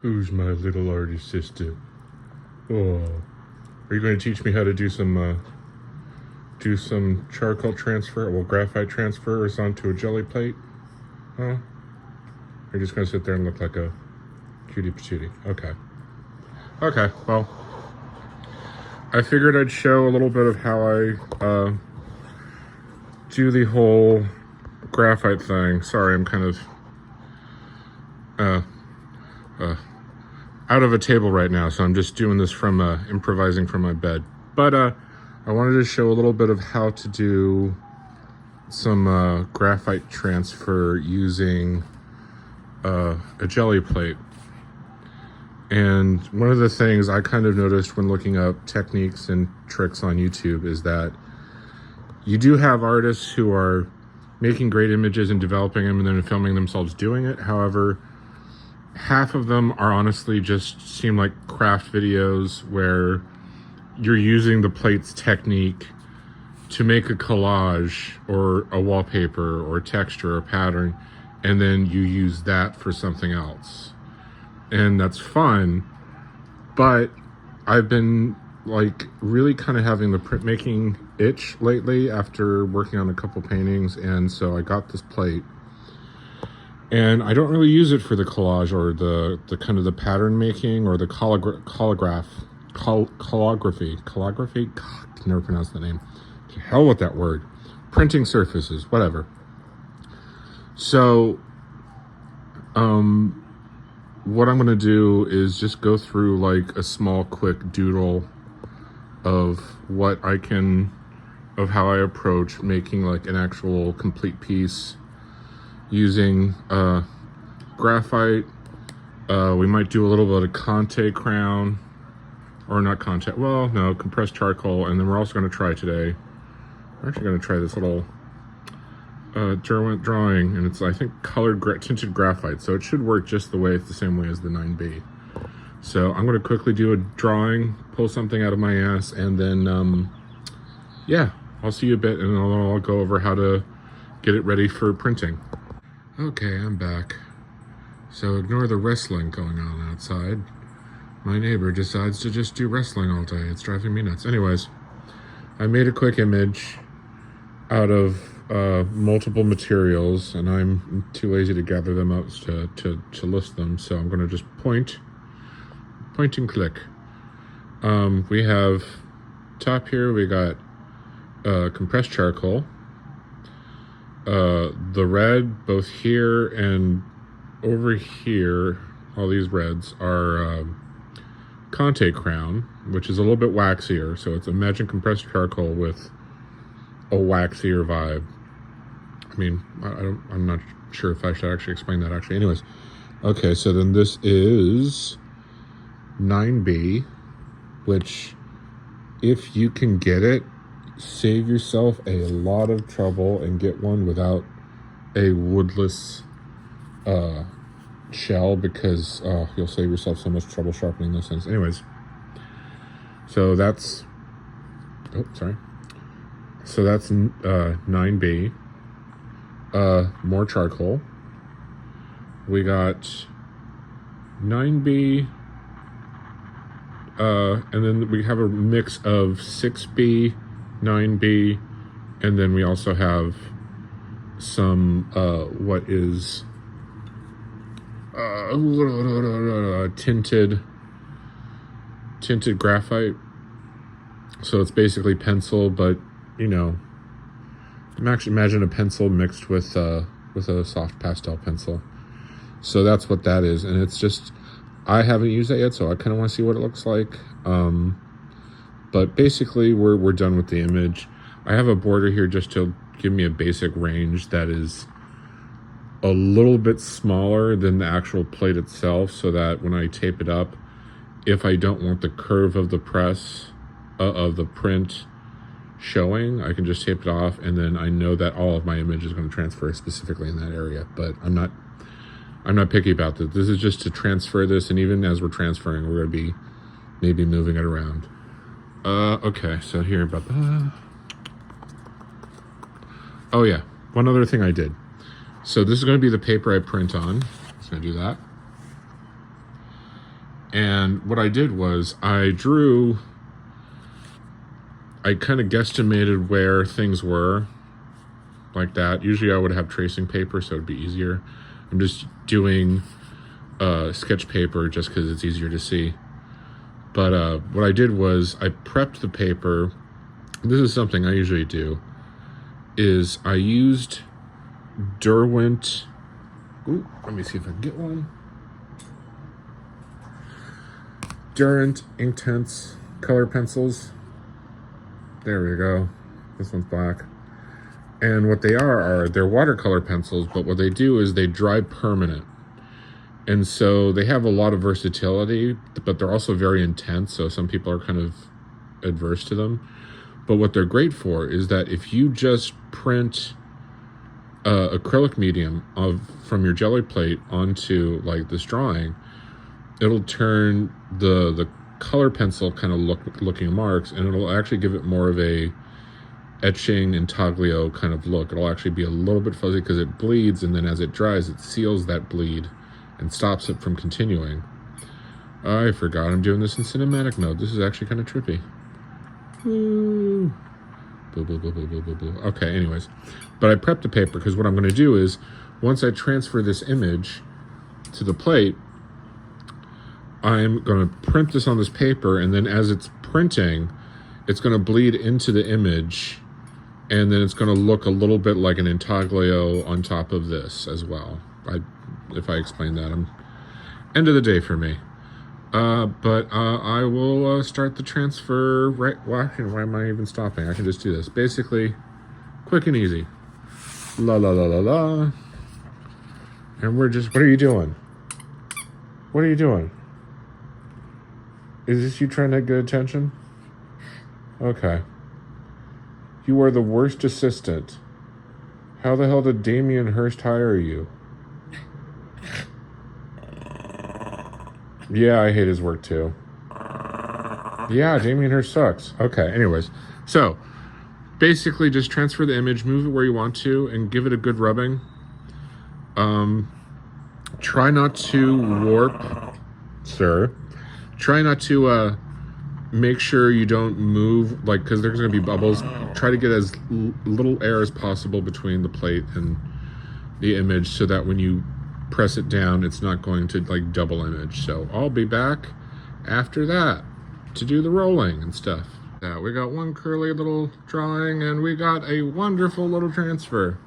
Who's my little artist sister? Oh, are you going to teach me how to do some charcoal transfer, well, graphite transfers onto a jelly plate? Huh? Or you're just going to sit there and look like a cutie patootie? Okay. Okay, well, I figured I'd show a little bit of how I do the whole graphite thing. Sorry, I'm kind of out of a table right now, so I'm just doing this from improvising from my bed. But I wanted to show a little bit of how to do some graphite transfer using a jelly plate. And one of the things I kind of noticed when looking up techniques and tricks on YouTube is that you do have artists who are making great images and developing them and then filming themselves doing it. However, half of them are honestly just seem like craft videos where you're using the plate's technique to make a collage or a wallpaper or a texture or pattern, and then you use that for something else. And that's fun, but I've been like really kind of having the printmaking itch lately after working on a couple paintings, and so I got this plate. And I don't really use it for the collage or the kind of the pattern making or the calligraphy. God, can never pronounce the name. To hell with that word. Printing surfaces, whatever. So, what I'm gonna do is just go through like a small, quick doodle of of how I approach making like an actual complete piece using graphite. We might do a little bit of Conte crown, or not Conte, well, no, compressed charcoal, and then we're also going to try today, we're actually going to try this little Derwent drawing, and it's, I think, tinted graphite, so it should work just the same way as the 9B. So I'm going to quickly do a drawing, pull something out of my ass, and then, yeah, I'll see you a bit, and I'll go over how to get it ready for printing. Okay, I'm back. So ignore the wrestling going on outside. My neighbor decides to just do wrestling all day. It's driving me nuts. Anyways, I made a quick image out of multiple materials, and I'm too lazy to gather them up to list them, so I'm going to just point and click. We have top here, we got compressed charcoal. The red, both here and over here, all these reds are Conte crown, which is a little bit waxier. So it's, imagine compressed charcoal with a waxier vibe. I mean, I'm not sure if I should actually explain that actually. Anyways, okay, so then this is 9B, which if you can get it, save yourself a lot of trouble and get one without a woodless shell, because you'll save yourself so much trouble sharpening those things. Anyways, so that's, so that's 9B. More charcoal. We got 9B, and then we have a mix of 6B, 9B, and then we also have some what is tinted graphite. So it's basically pencil, but you know, imagine a pencil mixed with a soft pastel pencil. So that's what that is, and it's just, I haven't used that yet, so I kind of want to see what it looks like. But basically, we're done with the image. I have a border here just to give me a basic range that is a little bit smaller than the actual plate itself, so that when I tape it up, if I don't want the curve of the press, of the print showing, I can just tape it off, and then I know that all of my image is going to transfer specifically in that area. But I'm not picky about this. This is just to transfer this, and even as we're transferring, we're going to be maybe moving it around. Okay, so here about that. Oh yeah, one other thing I did. So this is going to be the paper I print on. Just going to do that. And what I did was I kind of guesstimated where things were like that. Usually I would have tracing paper, so it'd be easier. I'm just doing sketch paper just because it's easier to see. But what I did was I prepped the paper. This is something I usually do, is I used Derwent. Ooh, let me see if I can get one. Derwent Inktense color pencils. There we go. This one's black. And what they are they're watercolor pencils, but what they do is they dry permanent. And so they have a lot of versatility, but they're also very intense, so some people are kind of adverse to them. But what they're great for is that if you just print acrylic medium from your jelly plate onto like this drawing, it'll turn the color pencil kind of looking marks, and it'll actually give it more of a etching intaglio kind of look. It'll actually be a little bit fuzzy because it bleeds, and then as it dries, it seals that bleed and stops it from continuing. I forgot I'm doing this in cinematic mode. This is actually kind of trippy. Boo. Boo, boo, boo, boo, boo, boo, boo. Okay, anyways. But I prepped the paper because what I'm going to do is, once I transfer this image to the plate, I'm going to print this on this paper, and then as it's printing, it's going to bleed into the image, and then it's going to look a little bit like an intaglio on top of this as well. If I explain that, end of the day for me. But I will start the transfer right. Well, actually, why am I even stopping? I can just do this. Basically, quick and easy. La la la la la. And we're just. What are you doing? What are you doing? Is this you trying to get attention? Okay. You are the worst assistant. How the hell did Damien Hirst hire you? Yeah, I hate his work too. Yeah, Damien Hirst sucks. Okay, anyways. So, basically just transfer the image, move it where you want to, and give it a good rubbing. Try not to warp, sir. Try not to make sure you don't move, like, because there's going to be bubbles. Try to get as little air as possible between the plate and the image so that when you press it down, it's not going to like double image. So I'll be back after that to do the rolling and stuff. Now we got one curly little drawing and we got a wonderful little transfer.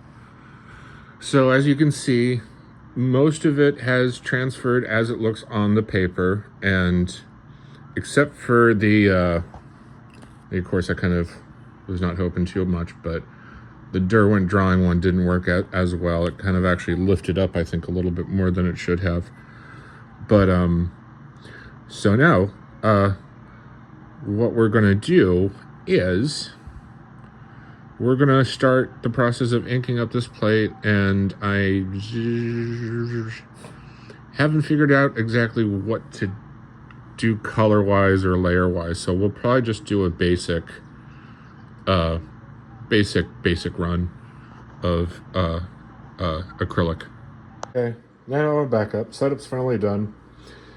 So as you can see, most of it has transferred as it looks on the paper, and except for the of course I kind of was not hoping too much, but the Derwent drawing one didn't work out as well. It kind of actually lifted up, I think, a little bit more than it should have. But, so now, what we're going to do is we're going to start the process of inking up this plate, and I haven't figured out exactly what to do color-wise or layer-wise, so we'll probably just do a basic run of acrylic. Okay, now I'm back up. Setup's finally done.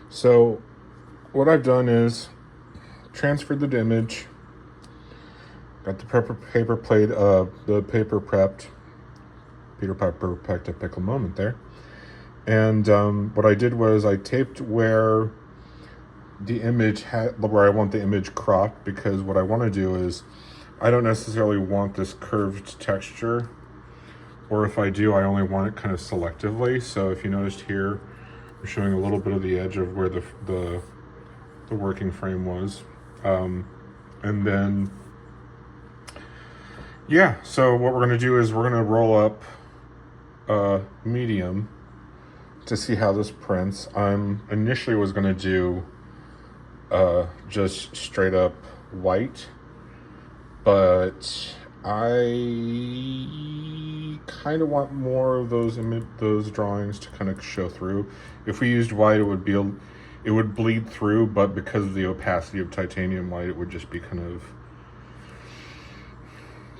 So what I've done is transferred the image, got the paper plate, the paper prepped. Peter Piper packed a pickle moment there. And what I did was I taped where the image where I want the image cropped, because what I want to do is I don't necessarily want this curved texture, or if I do, I only want it kind of selectively. So if you noticed here, I'm showing a little bit of the edge of where the working frame was. And then, yeah, so what we're gonna do is we're gonna roll up medium to see how this prints. Initially was gonna do just straight up white, but I kind of want more of those drawings to kind of show through. If we used white, it would bleed through, but because of the opacity of titanium white, it would just be kind of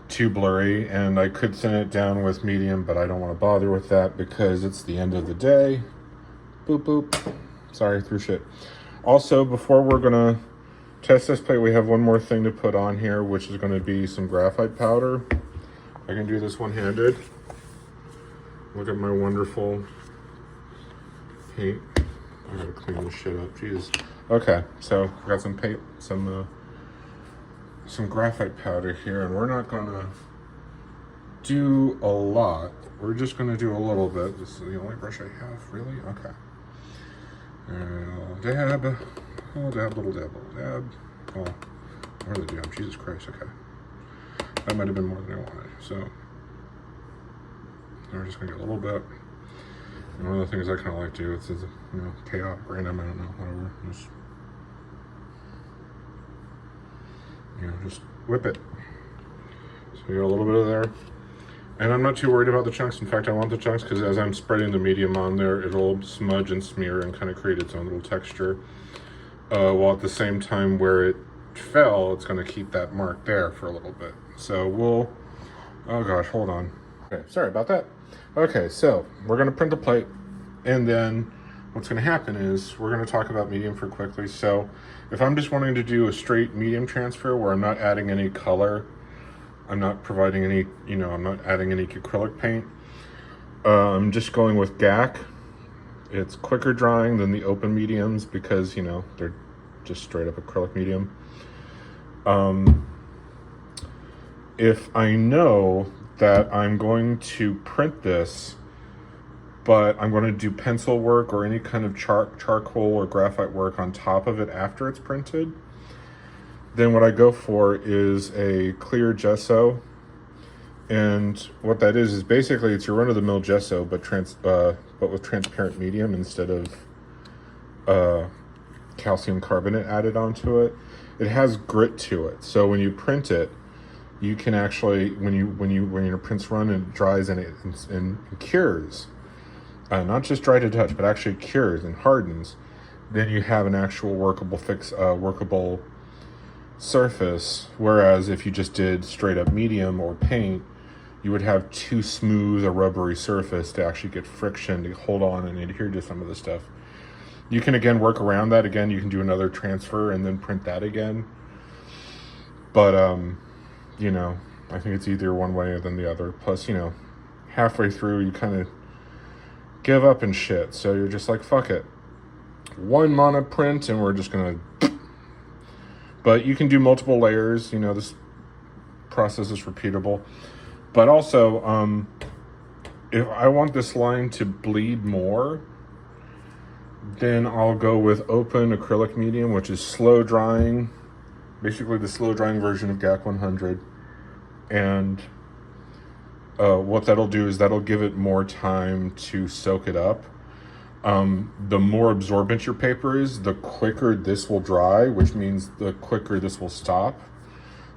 too blurry. And I could thin it down with medium, but I don't want to bother with that because it's the end of the day. Boop boop. Sorry, threw shit. Also, before we're gonna test this plate, we have one more thing to put on here, which is gonna be some graphite powder. I can do this one-handed. Look at my wonderful paint. I gotta clean this shit up, jeez. Okay, so I got some paint, some graphite powder here, and we're not gonna do a lot. We're just gonna do a little bit. This is the only brush I have, really? Okay. And little dab, little dab, little dab, little dab. Oh, more the dab, Jesus Christ, okay. That might have been more than I wanted, so. We're just gonna get a little bit. And one of the things I kind of like to do is, you know, chaotic, random, I don't know, whatever. Just, you know, just whip it. So you got a little bit of there. And I'm not too worried about the chunks. In fact, I want the chunks because as I'm spreading the medium on there, it'll smudge and smear and kind of create its own little texture. While at the same time where it fell, it's going to keep that mark there for a little bit. So we'll, oh gosh, hold on. Okay, sorry about that. Okay, so we're going to print the plate, and then what's going to happen is we're going to talk about medium for quickly. So if I'm just wanting to do a straight medium transfer where I'm not adding any color, I'm not providing any, you know, I'm not adding any acrylic paint, I'm just going with GAC. It's quicker drying than the open mediums because, you know, they're just straight up acrylic medium. If I know that I'm going to print this, but I'm going to do pencil work or any kind of charcoal or graphite work on top of it after it's printed, then what I go for is a clear gesso. And what that is basically it's your run-of-the-mill gesso, but with transparent medium instead of calcium carbonate added onto it. It has grit to it, so when you print it, you can actually, when your prints run and it dries and cures, not just dry to touch, but actually cures and hardens, then you have an actual workable surface. Whereas if you just did straight up medium or paint, you would have too smooth a rubbery surface to actually get friction to hold on and adhere to some of the stuff. You can again work around that. Again, you can do another transfer and then print that again. But you know, I think it's either one way than the other. Plus, you know, halfway through you kind of give up and shit. So you're just like, fuck it. One mono print and we're just gonna. But you can do multiple layers. You know, this process is repeatable. But also, if I want this line to bleed more, then I'll go with open acrylic medium, which is slow drying. Basically the slow drying version of GAC 100. And what that'll do is that'll give it more time to soak it up. The more absorbent your paper is, the quicker this will dry, which means the quicker this will stop.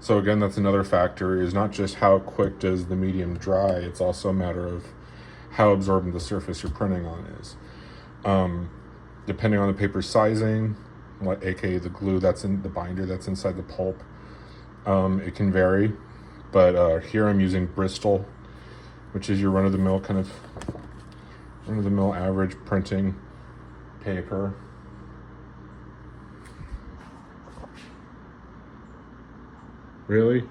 So again, that's another factor, is not just how quick does the medium dry, it's also a matter of how absorbent the surface you're printing on is. Depending on the paper sizing, aka the glue that's in the binder that's inside the pulp, it can vary. But here I'm using Bristol, which is your run-of-the-mill kind of run-of-the-mill average printing paper. Really?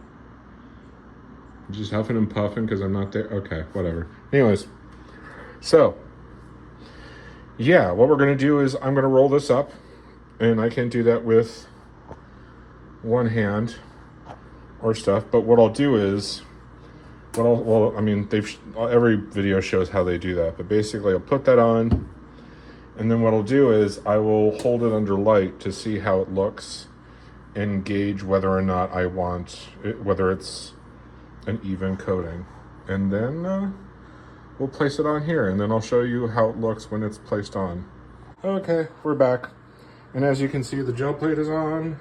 I'm just huffing and puffing because I'm not there? Okay, whatever. Anyways, so yeah, what we're going to do is I'm going to roll this up, and I can do that with one hand or stuff. But what I'll do is, I mean, every video shows how they do that. But basically, I'll put that on, and then what I'll do is I will hold it under light to see how it looks and gauge whether or not I want it, whether it's an even coating. And then we'll place it on here, and then I'll show you how it looks when it's placed on. Okay, we're back. And as you can see, the gel plate is on.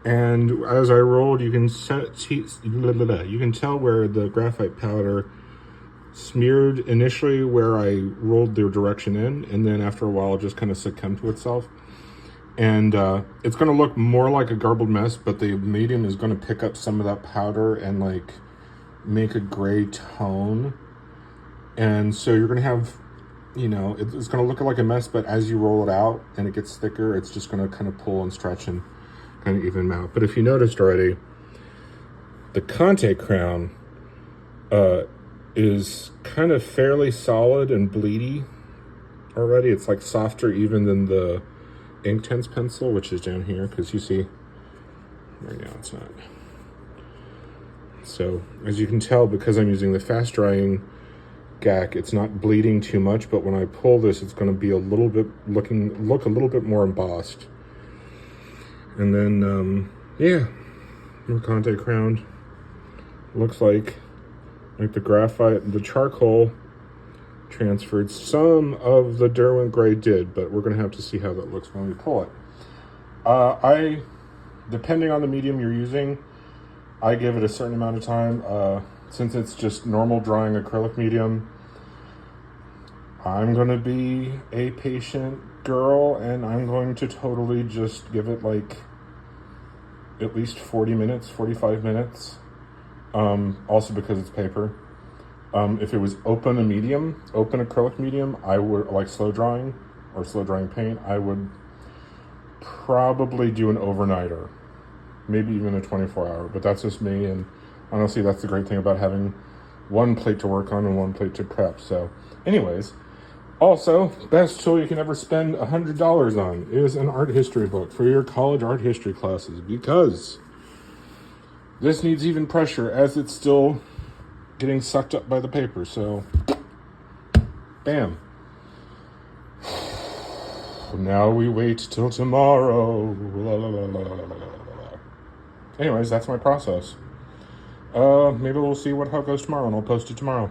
And as I rolled, you can tell where the graphite powder smeared initially where I rolled the direction in, and then after a while it just kind of succumbed to itself. And it's going to look more like a garbled mess, but the medium is going to pick up some of that powder and like make a gray tone. And so you're going to have you know, it's going to look like a mess, but as you roll it out and it gets thicker, it's just going to kind of pull and stretch and kind of even out. But if you noticed already, the Conte crown is kind of fairly solid and bleedy already. It's like softer even than the Inktense pencil, which is down here, because you see, right now it's not. So as you can tell, because I'm using the fast drying GAC, it's not bleeding too much, but when I pull this, it's going to be a little bit look a little bit more embossed. And then yeah, more Conte crown. Looks like the graphite, the charcoal transferred. Some of the Derwent gray did, but we're going to have to see how that looks when we pull it. Depending on the medium you're using, I give it a certain amount of time. Since it's just normal drying acrylic medium, I'm going to be a patient girl, and I'm going to totally just give it like at least 40 minutes, 45 minutes. Also because it's paper. If it was open acrylic medium, I would, like slow drying or slow drying paint, I would probably do an overnighter, maybe even a 24-hour, but that's just me. And honestly, that's the great thing about having one plate to work on and one plate to prep. So anyways, also, best tool you can ever spend $100 on is an art history book for your college art history classes, because this needs even pressure as it's still getting sucked up by the paper. So, bam. Now we wait till tomorrow. La, la, la, la, la, la, la. Anyways, that's my process. Maybe we'll see how it goes tomorrow, and I'll post it tomorrow.